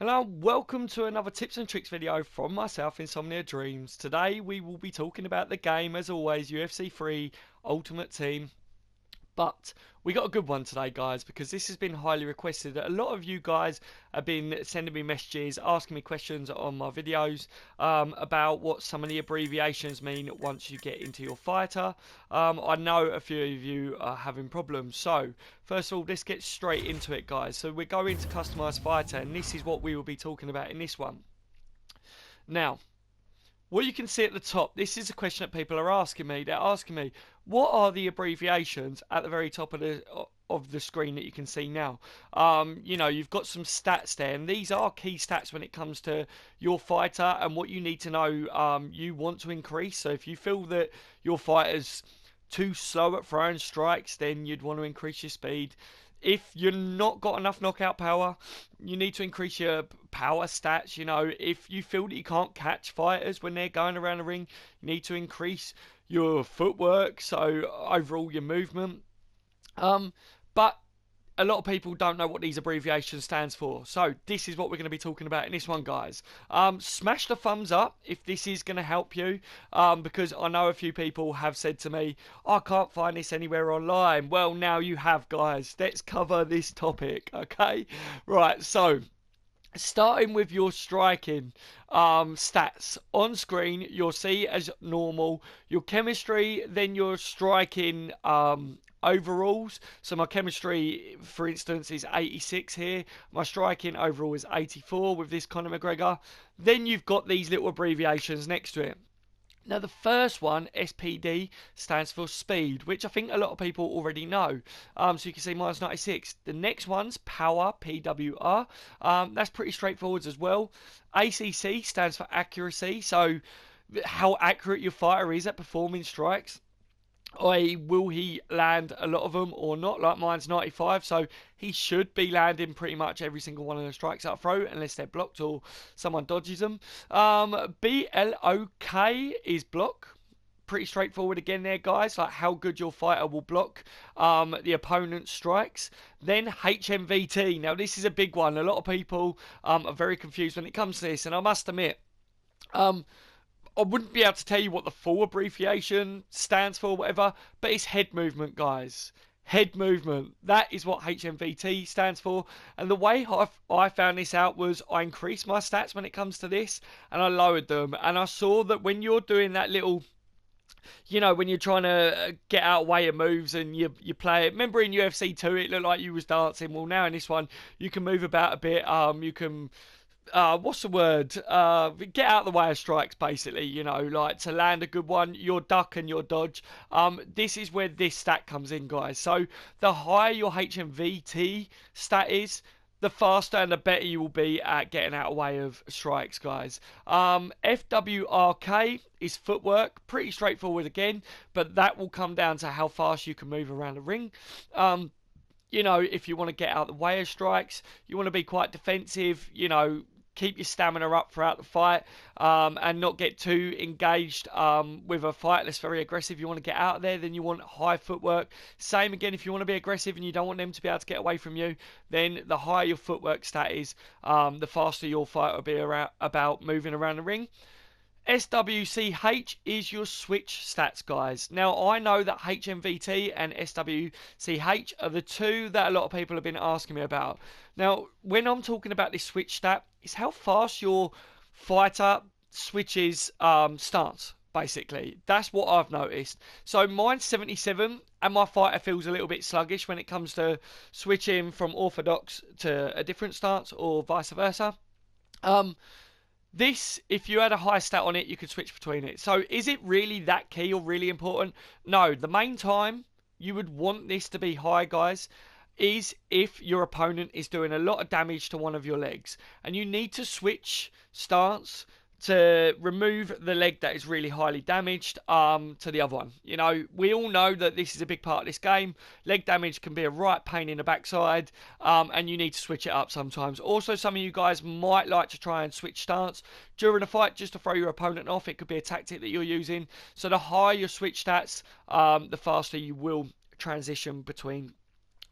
Hello, welcome to another tips and tricks video from myself, Insomnia Dreams. Today we will be talking about the game, as always, UFC 3 Ultimate Team. But we got a good one today, guys, because this has been highly requested. A lot of you guys have been sending me messages, asking me questions on my videos about what some of the abbreviations mean once you get into your fighter. I know a few of you are having problems. So, first of all, let's get straight into it, guys. So, we're going to customize fighter, and this is what we will be talking about in this one. Now, what you can see at the top, this is a question that people are asking me. They're asking me, what are the abbreviations at the very top of the screen that you can see now? You've got some stats there, and these are key stats when it comes to your fighter and what you need to know you want to increase. So if you feel that your fighter's too slow at throwing strikes, then you'd want to increase your speed. If you're not got enough knockout power, you need to increase your power stats. If you feel that you can't catch fighters when they're going around the ring, you need to increase your footwork, so overall your movement. But a lot of people don't know what these abbreviations stands for. So this is what we're going to be talking about in this one, guys. Smash the thumbs up if this is going to help you, because I know a few people have said to me, I can't find this anywhere online. Well, now you have, guys. Let's cover this topic, okay? Right, so starting with your striking stats on screen, you'll see as normal your chemistry, then your striking overalls. So my chemistry, for instance, is 86 here. My striking overall is 84 with this Conor McGregor. Then you've got these little abbreviations next to it. Now, the first one, SPD, stands for speed, which I think a lot of people already know. So you can see minus 96. The next one's power, PWR. That's pretty straightforward as well. ACC stands for accuracy, so how accurate your fighter is at performing strikes. Will he land a lot of them or not? Like mine's 95, so he should be landing pretty much every single one of the strikes up throw, unless they're blocked or someone dodges them. BLOK is block. Pretty straightforward again there, guys, like how good your fighter will block the opponent's strikes. Then HMVT. Now, this is a big one. A lot of people are very confused when it comes to this, and I must admit, I wouldn't be able to tell you what the full abbreviation stands for, whatever, but it's head movement, guys. Head movement. That is what HMVT stands for. And the way I found this out was I increased my stats when it comes to this, and I lowered them. And I saw that when you're doing that little, when you're trying to get out of way of moves and you play it. Remember in UFC 2, it looked like you was dancing. Well, now in this one, you can move about a bit. You can what's the word? Get out of the way of strikes, basically. Like to land a good one, your duck and your dodge. This is where this stat comes in, guys. So the higher your HMVT stat is, the faster and the better you will be at getting out of the way of strikes, guys. FWRK is footwork. Pretty straightforward again, but that will come down to how fast you can move around the ring. If you want to get out the way of strikes, you want to be quite defensive, keep your stamina up throughout the fight, and not get too engaged with a fight that's very aggressive. You want to get out of there, then you want high footwork. Same again, if you want to be aggressive and you don't want them to be able to get away from you, then the higher your footwork stat is, the faster your fight will be about moving around the ring. SWCH is your switch stats, guys. Now, I know that HMVT and SWCH are the two that a lot of people have been asking me about. Now, when I'm talking about this switch stat, it's how fast your fighter switches stance, basically. That's what I've noticed. So mine's 77, and my fighter feels a little bit sluggish when it comes to switching from orthodox to a different stance or vice versa. This, if you had a high stat on it, you could switch between it. So is it really that key or really important? No, the main time you would want this to be high, guys, is if your opponent is doing a lot of damage to one of your legs. And you need to switch stance to remove the leg that is really highly damaged to the other one. We all know that this is a big part of this game. Leg damage can be a right pain in the backside, and you need to switch it up sometimes. Also, some of you guys might like to try and switch stance during a fight just to throw your opponent off. It could be a tactic that you're using. So the higher your switch stats, the faster you will transition between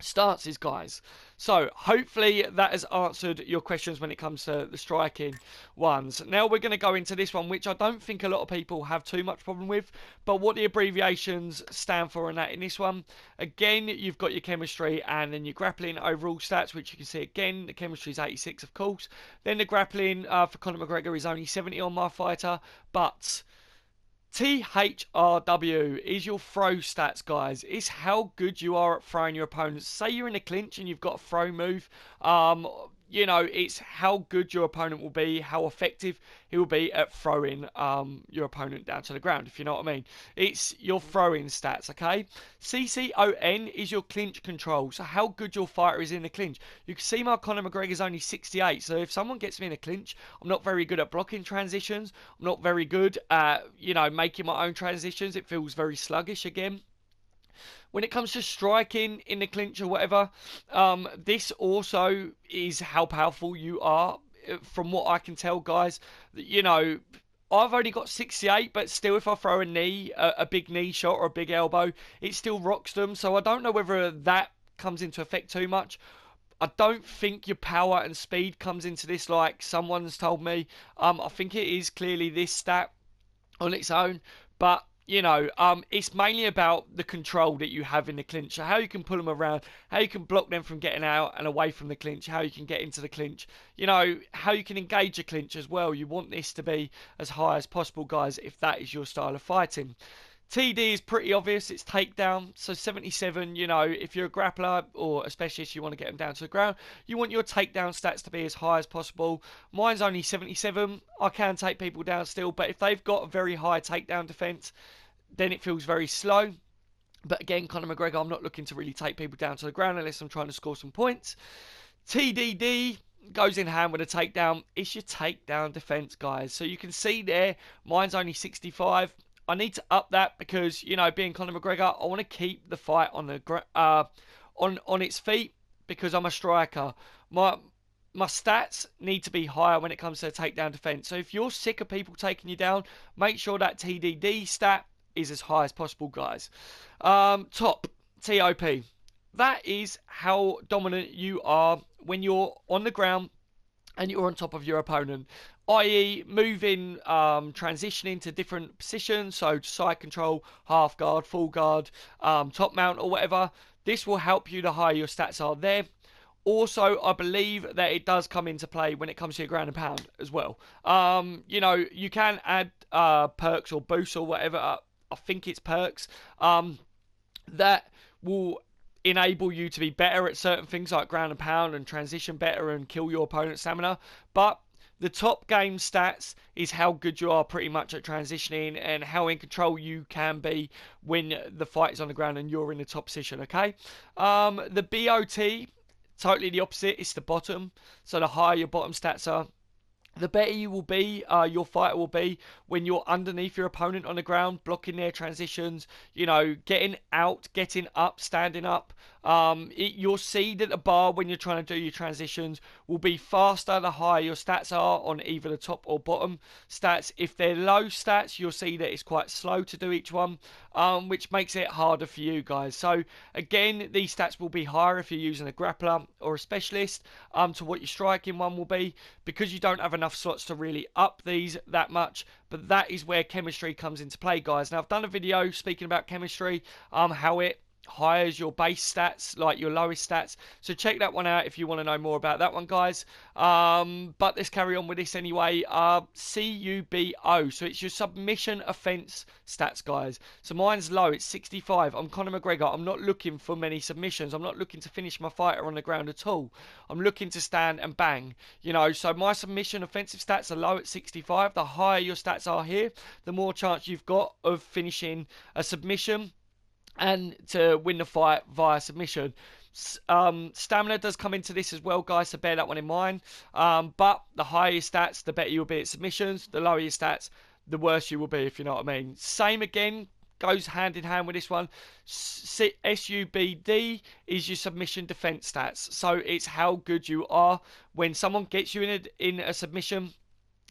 stances, guys. So hopefully that has answered your questions when it comes to the striking ones. Now we're going to go into this one, which I don't think a lot of people have too much problem with, but what the abbreviations stand for and that in this one. Again, you've got your chemistry and then your grappling overall stats, which you can see again, the chemistry is 86, of course. Then the grappling for Conor McGregor is only 70 on my fighter, but THRW is your throw stats, guys. It's how good you are at throwing your opponents. Say you're in a clinch and you've got a throw move. It's how good your opponent will be, how effective he will be at throwing your opponent down to the ground, if you know what I mean. It's your throwing stats, okay? CCON is your clinch control, so how good your fighter is in the clinch. You can see my Conor McGregor is only 68, so if someone gets me in a clinch, I'm not very good at blocking transitions. I'm not very good at, making my own transitions. It feels very sluggish again. When it comes to striking in the clinch or whatever, this also is how powerful you are. From what I can tell, guys, I've only got 68, but still, if I throw a knee, a big knee shot or a big elbow, it still rocks them. So I don't know whether that comes into effect too much. I don't think your power and speed comes into this like someone's told me. I think it is clearly this stat on its own, but it's mainly about the control that you have in the clinch. So how you can pull them around, how you can block them from getting out and away from the clinch, how you can get into the clinch, how you can engage a clinch as well. You want this to be as high as possible, guys, if that is your style of fighting. TD is pretty obvious, it's takedown. So 77, if you're a grappler or a specialist, you want to get them down to the ground, you want your takedown stats to be as high as possible. Mine's only 77. I can take people down still, but if they've got a very high takedown defense, then it feels very slow. But again, Conor McGregor, I'm not looking to really take people down to the ground unless I'm trying to score some points. TDD goes in hand with a takedown. It's your takedown defense, guys. So you can see there, mine's only 65. I need to up that because, being Conor McGregor, I want to keep the fight on the on its feet because I'm a striker. My stats need to be higher when it comes to takedown defense. So if you're sick of people taking you down, make sure that TDD stat is as high as possible, guys. Top TOP. That is how dominant you are when you're on the ground and you're on top of your opponent, i.e. moving, transitioning to different positions, so side control, half guard, full guard, top mount or whatever. This will help you the higher your stats are there. Also, I believe that it does come into play when it comes to your ground and pound as well. You can add perks or boosts or whatever. I think it's perks that will enable you to be better at certain things like ground and pound and transition better and kill your opponent's stamina. But the top game stats is how good you are pretty much at transitioning and how in control you can be when the fight is on the ground and you're in the top position, okay? The BOT, totally the opposite. It's the bottom. So the higher your bottom stats are, the better you will be, your fighter will be when you're underneath your opponent on the ground, blocking their transitions, getting out, getting up, standing up. You'll see that the bar when you're trying to do your transitions will be faster the higher your stats are on either the top or bottom stats. If they're low stats, you'll see that it's quite slow to do each one, which makes it harder for you guys. So again, these stats will be higher if you're using a grappler or a specialist to what your striking one will be, because you don't have enough slots to really up these that much. But that is where chemistry comes into play, guys. Now I've done a video speaking about chemistry, how it hires your base stats, like your lowest stats. So check that one out if you want to know more about that one, guys. But let's carry on with this anyway. CUBO. So it's your submission offense stats, guys. So mine's low. It's 65. I'm Conor McGregor. I'm not looking for many submissions. I'm not looking to finish my fighter on the ground at all. I'm looking to stand and bang. So my submission offensive stats are low at 65. The higher your stats are here, the more chance you've got of finishing a submission and to win the fight via submission. Stamina does come into this as well, guys, so bear that one in mind. But the higher your stats, the better you'll be at submissions. The lower your stats, the worse you will be, if you know what I mean. Same again, goes hand in hand with this one. SUBD is your submission defense stats. So it's how good you are when someone gets you in a submission,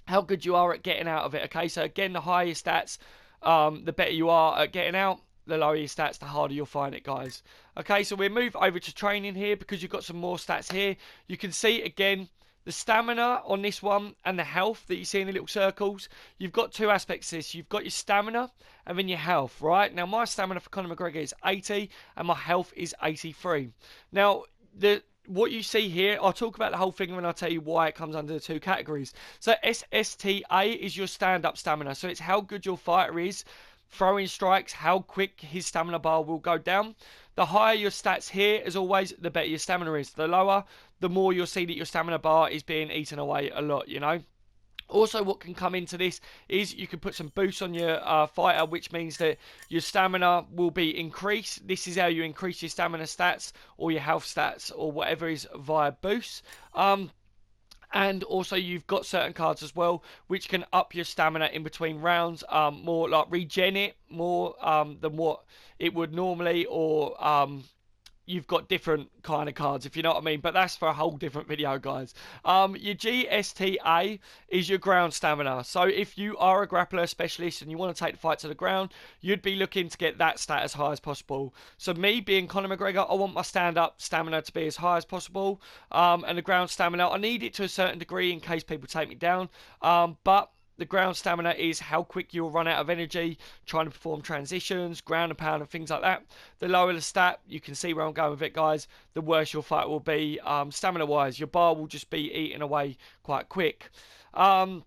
how good you are at getting out of it, okay? So again, the higher your stats, the better you are at getting out. the lower your stats, the harder you'll find it, guys. Okay, so we'll move over to training here because you've got some more stats here. You can see, again, the stamina on this one and the health that you see in the little circles. You've got two aspects to this. You've got your stamina and then your health, right? Now, my stamina for Conor McGregor is 80 and my health is 83. Now, what you see here, I'll talk about the whole thing when I tell you why it comes under the two categories. So SSTA is your stand-up stamina. So it's how good your fighter is throwing strikes, how quick his stamina bar will go down. The higher your stats here, as always, the better your stamina is. The lower, the more you'll see that your stamina bar is being eaten away a lot, you know. Also, what can come into this is you can put some boosts on your fighter, which means that your stamina will be increased. This is how you increase your stamina stats or your health stats or whatever is via boosts. And also you've got certain cards as well which can up your stamina in between rounds, more like regen it more than what it would normally, or you've got different kind of cards, if you know what I mean, but that's for a whole different video, guys. Your GSTA is your ground stamina. So if you are a grappler specialist and you want to take the fight to the ground, you'd be looking to get that stat as high as possible. So me being Conor McGregor, I want my stand-up stamina to be as high as possible, and the ground stamina, I need it to a certain degree in case people take me down, but the ground stamina is how quick you'll run out of energy trying to perform transitions, ground and pound and things like that. The lower the stat, you can see where I'm going with it, guys, the worse your fight will be stamina-wise. Your bar will just be eaten away quite quick. What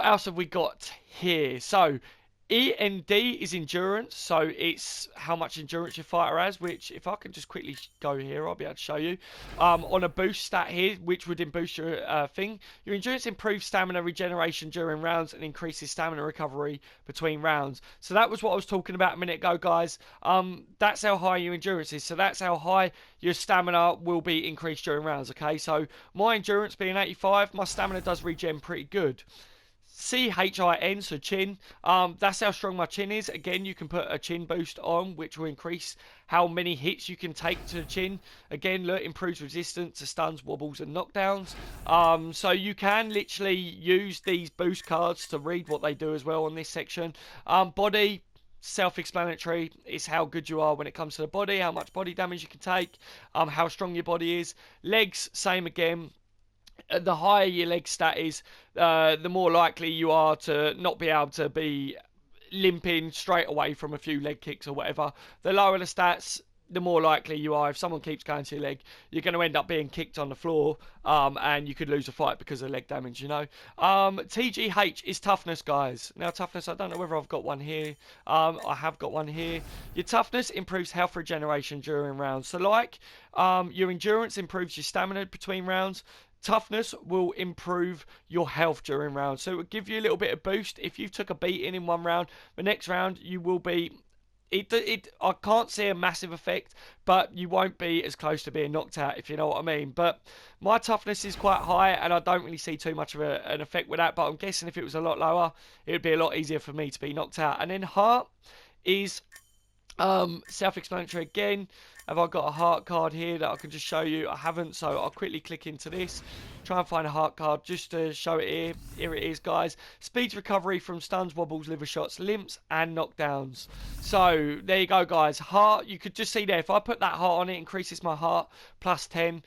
else have we got here? So END is endurance, so it's how much endurance your fighter has, which if I can just quickly go here, I'll be able to show you. On a boost stat here, which would boost your thing. Your endurance improves stamina regeneration during rounds and increases stamina recovery between rounds. So that was what I was talking about a minute ago, guys. That's how high your endurance is. So that's how high your stamina will be increased during rounds, okay? So my endurance being 85, my stamina does regen pretty good. CHIN, so chin, that's how strong my chin is. Again, you can put a chin boost on, which will increase how many hits you can take to the chin. Again, look, improves resistance to stuns, wobbles and knockdowns. So you can literally use these boost cards to read what they do as well on this section. Body, self-explanatory. It's how good you are when it comes to the body, how much body damage you can take, how strong your body is. Legs, same again. The higher your leg stat is, the more likely you are to not be able to be limping straight away from a few leg kicks or whatever. The lower the stats, the more likely you are, if someone keeps going to your leg, you're going to end up being kicked on the floor, and you could lose a fight because of leg damage, you know. TGH is toughness, guys. Now, toughness, I don't know whether I've got one here. I have got one here. Your toughness improves health regeneration during rounds. So, like, your endurance improves your stamina between rounds. Toughness will improve your health during rounds. So it will give you a little bit of boost. If you took a beating in one round, the next round you will be... I can't see a massive effect, but you won't be as close to being knocked out, if you know what I mean. But my toughness is quite high, and I don't really see too much of an effect with that. But I'm guessing if it was a lot lower, it would be a lot easier for me to be knocked out. And then heart is... self-explanatory again. Have I got a heart card here that I can just show you? I haven't, so I'll quickly click into this, try and find a heart card just to show it here. Here it is, guys. Speeds recovery from stuns, wobbles, liver shots, limps and knockdowns. So there you go, guys. Heart, you could just see there, if I put that heart on, it increases my heart plus 10.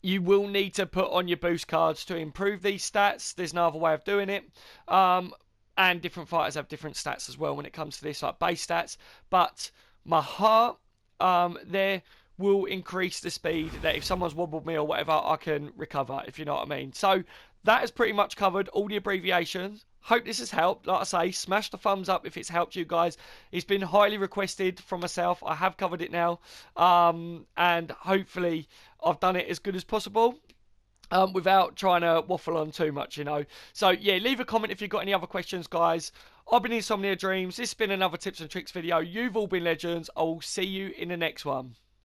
You will need to put on your boost cards to improve these stats. There's no other way of doing it. And different fighters have different stats as well when it comes to this, like base stats. But my heart there will increase the speed that if someone's wobbled me or whatever, I can recover, if you know what I mean. So that has pretty much covered all the abbreviations. Hope this has helped. Like I say, smash the thumbs up if it's helped you guys. It's been highly requested from myself. I have covered it now. And hopefully I've done it as good as possible. Without trying to waffle on too much, you know. So, yeah, leave a comment if you've got any other questions, guys. I've been Insomnia Dreams. This has been another tips and tricks video. You've all been legends. I will see you in the next one.